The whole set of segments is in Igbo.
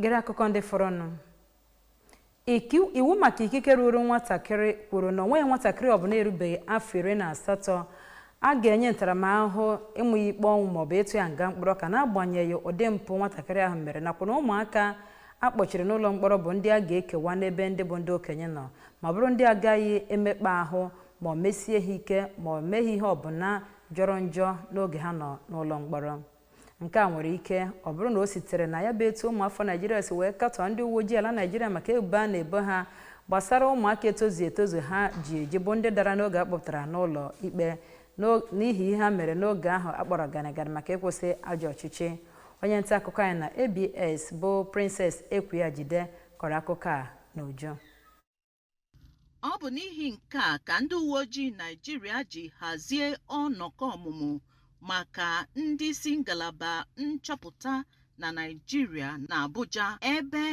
Gere akụkọ ndị fọrọnụ. Iwu maka ikike ruru nwatakịrị kwuru na onwe nwatakịrị ọbụla erubeghị afọ 18 a ga-enye ntaramahụhụ ịmụ ikpe ọnwụ maọbụ ịtụ ya nga mkpọrọ ka na-agbanyeghị ụdị mpụ nwatakịrị ahụ mere nakwa na ụmụaka akpọchiri n'ụlọ mkpọrọ bụ ndị a ga-ekewa n'ebe ndị bụ ndị okenye nọ ma bụrụ ndị agaghị emekpa ahụ ma mesie ha ike ma meghị ihe ọbụla jọrọ njọ n'oge ha nọ n'ụlọ mkpọrọ. Nke a nwere ike ọ bụrụ na o sitere na ya bụ etu ụmụafọ Naịjirịa si wee katọọ ndị uwe ojii ala Naịjirịa maka ebubo a na-ebo ha gbasara ụmụaka etozu ha ji eji bụ ndị dara n'oge akpọpụtara n'ụlọ ikpe n'ihi ihe ha mere n'oge ahụ akpọrọ ganigani maka ịkwụsị ajọ ọchịchị. Onye nta akụkọ anyị na ABS bụ Princess Ekwuajide kọrọ akụkọ a n'uju. Ọ bụ n'ihi nke a ka ndị uwe ojii Naịjirịa ji hazie ọnọkọ ọmụmụ maka ndị isi ngalaba nchọpụta na Naịjirịa na Abuja, ebe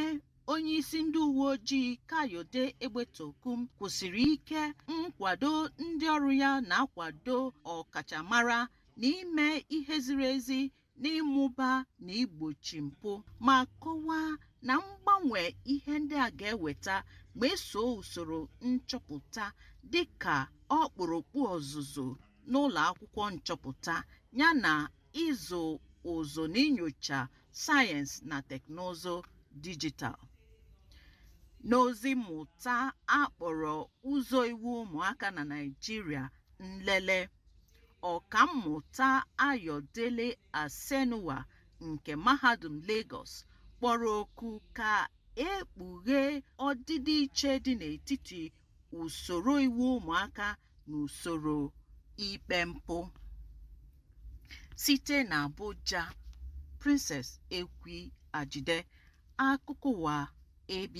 onye isi ndị uwe ojii Kayode Egbetokum kwụsịrị ike nkwado ndị ọrụ ya na-akwado ọkachamara n'ime ihe ziri ezi n'ịmụba na igbochi mpụ ma kọwaa na mgbanwe ihe ndị a ga-eweta ma eso usoro nchọpụta dịka ọkpụrụkpụ ọzụzụ n'ụlọ akwụkwọ nchọpụta yana ịzụ ụzọ n'inyocha sayensị na teknụzụ dijitalụ. N'ozi mmụta akpọrọ ụzọ iwu ụmụaka na Naịjirịa nlele, ọkammụta Ayodele Asenuwa nke Mahadum Lagos kpọrọ oku ka ekpughe ọdịdị iche dị n'etiti usoro iwu ụmụaka na usoro ikpe mpụ. Site na Abuja, Princess Ekwuajide, akụkọ ụwa ABS.